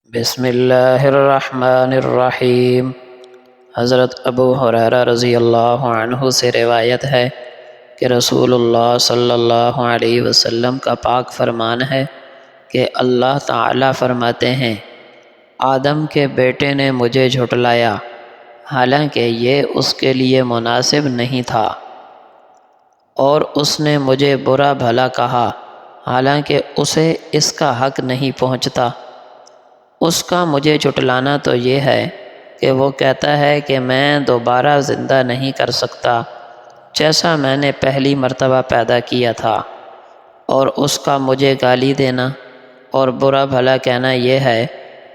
بسم اللہ الرحمن الرحیم۔ حضرت ابو ہریرہ رضی اللہ عنہ سے روایت ہے کہ رسول اللہ صلی اللہ علیہ وسلم کا پاک فرمان ہے کہ اللہ تعالیٰ فرماتے ہیں، آدم کے بیٹے نے مجھے جھٹلایا حالانکہ یہ اس کے لیے مناسب نہیں تھا، اور اس نے مجھے برا بھلا کہا حالانکہ اسے اس کا حق نہیں پہنچتا۔ اس کا مجھے جھٹلانا تو یہ ہے کہ وہ کہتا ہے کہ میں دوبارہ زندہ نہیں کر سکتا جیسا میں نے پہلی مرتبہ پیدا کیا تھا، اور اس کا مجھے گالی دینا اور برا بھلا کہنا یہ ہے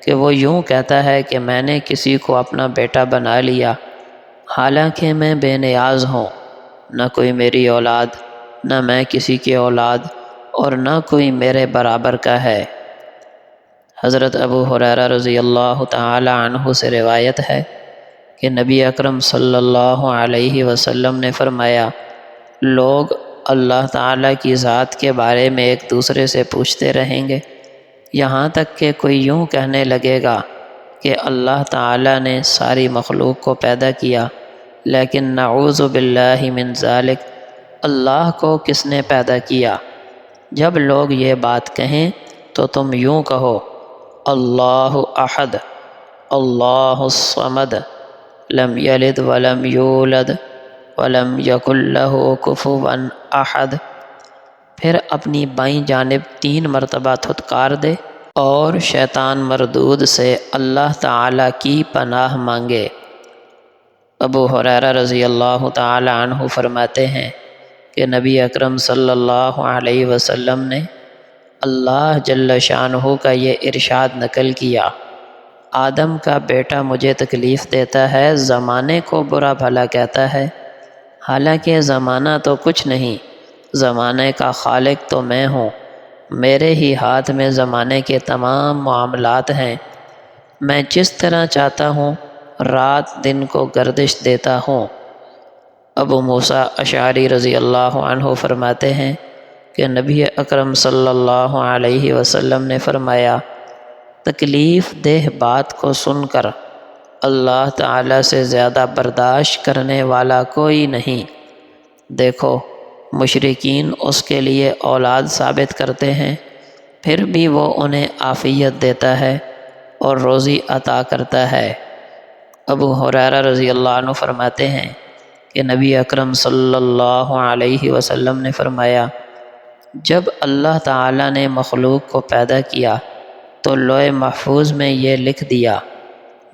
کہ وہ یوں کہتا ہے کہ میں نے کسی کو اپنا بیٹا بنا لیا حالانکہ میں بے نیاز ہوں، نہ کوئی میری اولاد، نہ میں کسی کی اولاد، اور نہ کوئی میرے برابر کا ہے۔ حضرت ابو ہریرہ رضی اللہ تعالی عنہ سے روایت ہے کہ نبی اکرم صلی اللہ علیہ وسلم نے فرمایا، لوگ اللہ تعالیٰ کی ذات کے بارے میں ایک دوسرے سے پوچھتے رہیں گے یہاں تک کہ کوئی یوں کہنے لگے گا کہ اللہ تعالیٰ نے ساری مخلوق کو پیدا کیا، لیکن نعوذ باللہ من ذالک، اللہ کو کس نے پیدا کیا؟ جب لوگ یہ بات کہیں تو تم یوں کہو، اللہ احد، اللہ الصمد، لم یلد ولم یولد ولم یکن لہ کفوا احد۔ پھر اپنی بائیں جانب 3 مرتبہ تھتکار دے اور شیطان مردود سے اللہ تعالیٰ کی پناہ مانگے۔ ابو ہریرہ رضی اللہ تعالی عنہ فرماتے ہیں کہ نبی اکرم صلی اللہ علیہ وسلم نے اللہ جل شانہ کا یہ ارشاد نقل کیا، آدم کا بیٹا مجھے تکلیف دیتا ہے، زمانے کو برا بھلا کہتا ہے، حالانکہ زمانہ تو کچھ نہیں، زمانے کا خالق تو میں ہوں، میرے ہی ہاتھ میں زمانے کے تمام معاملات ہیں، میں جس طرح چاہتا ہوں رات دن کو گردش دیتا ہوں۔ ابو موسیٰ اشعری رضی اللہ عنہ فرماتے ہیں کہ نبی اکرم صلی اللہ علیہ وسلم نے فرمایا، تکلیف دہ بات کو سن کر اللہ تعالیٰ سے زیادہ برداشت کرنے والا کوئی نہیں۔ دیکھو، مشرکین اس کے لیے اولاد ثابت کرتے ہیں، پھر بھی وہ انہیں عافیت دیتا ہے اور روزی عطا کرتا ہے۔ ابو ہریرہ رضی اللہ عنہ فرماتے ہیں کہ نبی اکرم صلی اللہ علیہ وسلم نے فرمایا، جب اللہ تعالیٰ نے مخلوق کو پیدا کیا تو لوح محفوظ میں یہ لکھ دیا،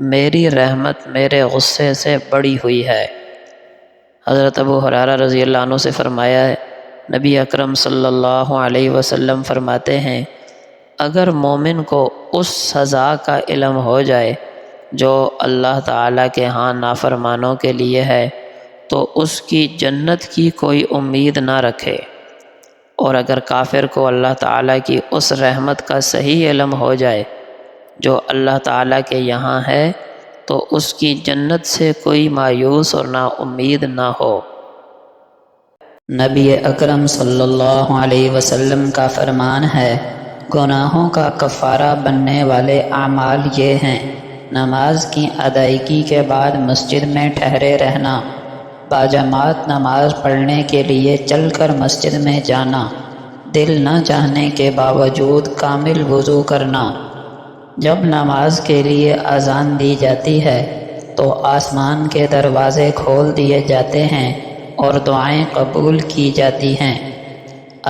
میری رحمت میرے غصے سے بڑی ہوئی ہے۔ حضرت ابو ہریرہ رضی اللہ عنہ سے فرمایا ہے، نبی اکرم صلی اللہ علیہ وسلم فرماتے ہیں، اگر مومن کو اس سزا کا علم ہو جائے جو اللہ تعالیٰ کے ہاں نافرمانوں کے لیے ہے تو اس کی جنت کی کوئی امید نہ رکھے، اور اگر کافر کو اللہ تعالیٰ کی اس رحمت کا صحیح علم ہو جائے جو اللہ تعالیٰ کے یہاں ہے تو اس کی جنت سے کوئی مایوس اور نا امید نہ ہو۔ نبی اکرم صلی اللہ علیہ وسلم کا فرمان ہے، گناہوں کا کفارہ بننے والے اعمال یہ ہیں، نماز کی ادائیگی کے بعد مسجد میں ٹھہرے رہنا، باجماعت نماز پڑھنے کے لیے چل کر مسجد میں جانا، دل نہ چاہنے کے باوجود کامل وضو کرنا۔ جب نماز کے لیے اذان دی جاتی ہے تو آسمان کے دروازے کھول دیے جاتے ہیں اور دعائیں قبول کی جاتی ہیں۔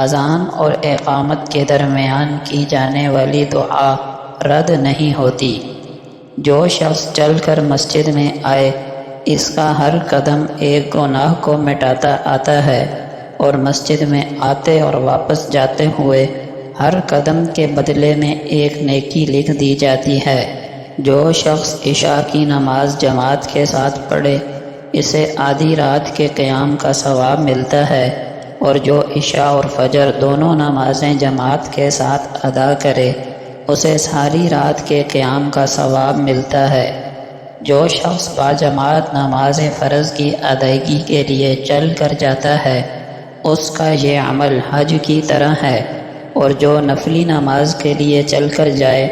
اذان اور اقامت کے درمیان کی جانے والی دعا رد نہیں ہوتی۔ جو شخص چل کر مسجد میں آئے، اس کا ہر قدم ایک گناہ کو مٹاتا آتا ہے، اور مسجد میں آتے اور واپس جاتے ہوئے ہر قدم کے بدلے میں ایک نیکی لکھ دی جاتی ہے۔ جو شخص عشاء کی نماز جماعت کے ساتھ پڑھے، اسے آدھی رات کے قیام کا ثواب ملتا ہے، اور جو عشاء اور فجر دونوں نمازیں جماعت کے ساتھ ادا کرے، اسے ساری رات کے قیام کا ثواب ملتا ہے۔ جو شخص باجماعت نماز فرض کی ادائیگی کے لیے چل کر جاتا ہے، اس کا یہ عمل حج کی طرح ہے، اور جو نفلی نماز کے لیے چل کر جائے،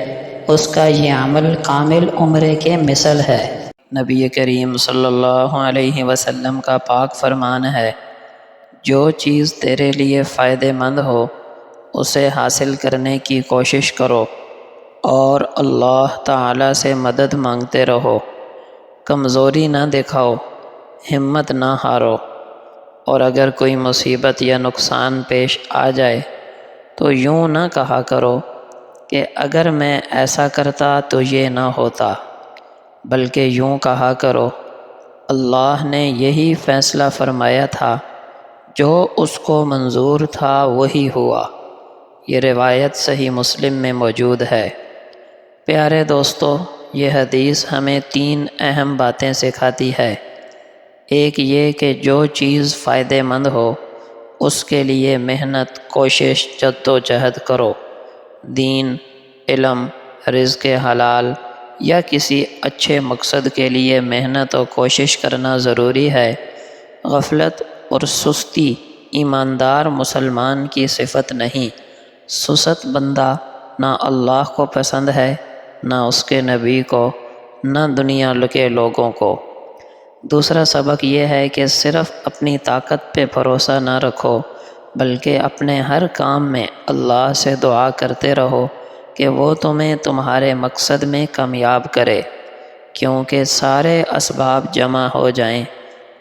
اس کا یہ عمل کامل عمرے کے مثل ہے۔ نبی کریم صلی اللہ علیہ وسلم کا پاک فرمان ہے، جو چیز تیرے لیے فائدہ مند ہو اسے حاصل کرنے کی کوشش کرو اور اللہ تعالیٰ سے مدد مانگتے رہو، کمزوری نہ دکھاؤ، ہمت نہ ہارو، اور اگر کوئی مصیبت یا نقصان پیش آ جائے تو یوں نہ کہا کرو کہ اگر میں ایسا کرتا تو یہ نہ ہوتا، بلکہ یوں کہا کرو اللہ نے یہی فیصلہ فرمایا تھا، جو اس کو منظور تھا وہی ہوا۔ یہ روایت صحیح مسلم میں موجود ہے۔ پیارے دوستو، یہ حدیث ہمیں 3 اہم باتیں سکھاتی ہے۔ ایک یہ کہ جو چیز فائدہ مند ہو اس کے لیے محنت، کوشش، جد و جہد کرو۔ دین، علم، رزق حلال یا کسی اچھے مقصد کے لیے محنت و کوشش کرنا ضروری ہے۔ غفلت اور سستی ایماندار مسلمان کی صفت نہیں۔ سست بندہ نہ اللہ کو پسند ہے، نہ اس کے نبی کو، نہ دنیا کے لوگوں کو۔ دوسرا سبق یہ ہے کہ صرف اپنی طاقت پہ بھروسہ نہ رکھو، بلکہ اپنے ہر کام میں اللہ سے دعا کرتے رہو کہ وہ تمہیں تمہارے مقصد میں کامیاب کرے، کیونکہ سارے اسباب جمع ہو جائیں،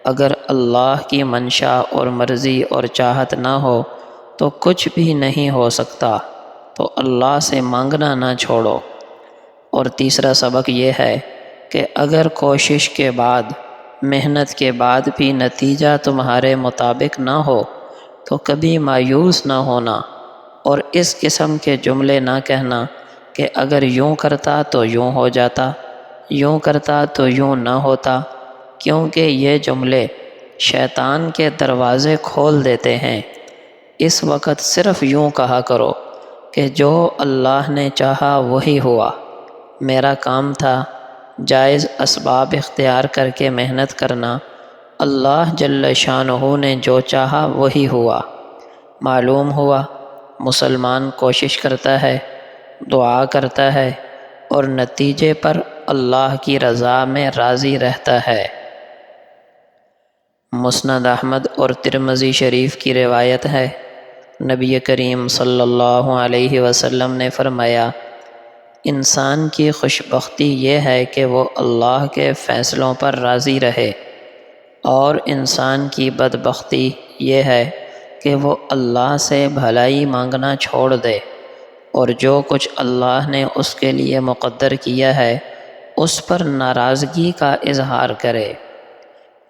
اگر اللہ کی منشا اور مرضی اور چاہت نہ ہو تو کچھ بھی نہیں ہو سکتا۔ تو اللہ سے مانگنا نہ چھوڑو۔ اور تیسرا سبق یہ ہے کہ اگر کوشش کے بعد، محنت کے بعد بھی نتیجہ تمہارے مطابق نہ ہو تو کبھی مایوس نہ ہونا، اور اس قسم کے جملے نہ کہنا کہ اگر یوں کرتا تو یوں ہو جاتا، یوں کرتا تو یوں نہ ہوتا، کیونکہ یہ جملے شیطان کے دروازے کھول دیتے ہیں۔ اس وقت صرف یوں کہا کرو کہ جو اللہ نے چاہا وہی ہوا، میرا کام تھا جائز اسباب اختیار کر کے محنت کرنا، اللہ جل شانہ نے جو چاہا وہی ہوا۔ معلوم ہوا مسلمان کوشش کرتا ہے، دعا کرتا ہے اور نتیجے پر اللہ کی رضا میں راضی رہتا ہے۔ مسند احمد اور ترمذی شریف کی روایت ہے، نبی کریم صلی اللہ علیہ وسلم نے فرمایا، انسان کی خوش بختی یہ ہے کہ وہ اللہ کے فیصلوں پر راضی رہے، اور انسان کی بدبختی یہ ہے کہ وہ اللہ سے بھلائی مانگنا چھوڑ دے، اور جو کچھ اللہ نے اس کے لیے مقدر کیا ہے اس پر ناراضگی کا اظہار کرے۔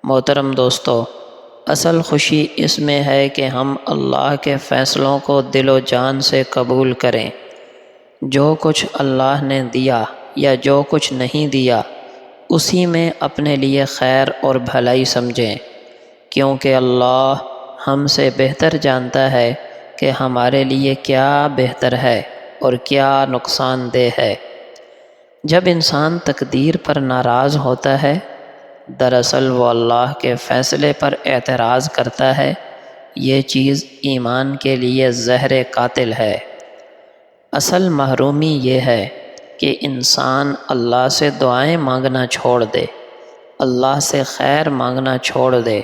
محترم دوستو، اصل خوشی اس میں ہے کہ ہم اللہ کے فیصلوں کو دل و جان سے قبول کریں۔ جو کچھ اللہ نے دیا یا جو کچھ نہیں دیا اسی میں اپنے لیے خیر اور بھلائی سمجھیں، کیونکہ اللہ ہم سے بہتر جانتا ہے کہ ہمارے لیے کیا بہتر ہے اور کیا نقصان دہ ہے۔ جب انسان تقدیر پر ناراض ہوتا ہے، دراصل وہ اللہ کے فیصلے پر اعتراض کرتا ہے۔ یہ چیز ایمان کے لیے زہر قاتل ہے۔ اصل محرومی یہ ہے کہ انسان اللہ سے دعائیں مانگنا چھوڑ دے، اللہ سے خیر مانگنا چھوڑ دے،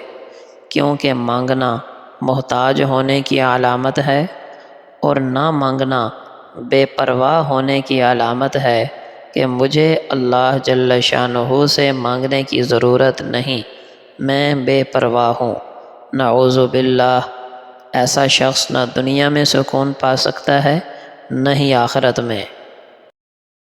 کیونکہ مانگنا محتاج ہونے کی علامت ہے، اور نہ مانگنا بے پرواہ ہونے کی علامت ہے کہ مجھے اللہ جل شانہ سے مانگنے کی ضرورت نہیں، میں بے پرواہ ہوں۔ نعوذ باللہ، ایسا شخص نہ دنیا میں سکون پا سکتا ہے نہ ہی آخرت میں۔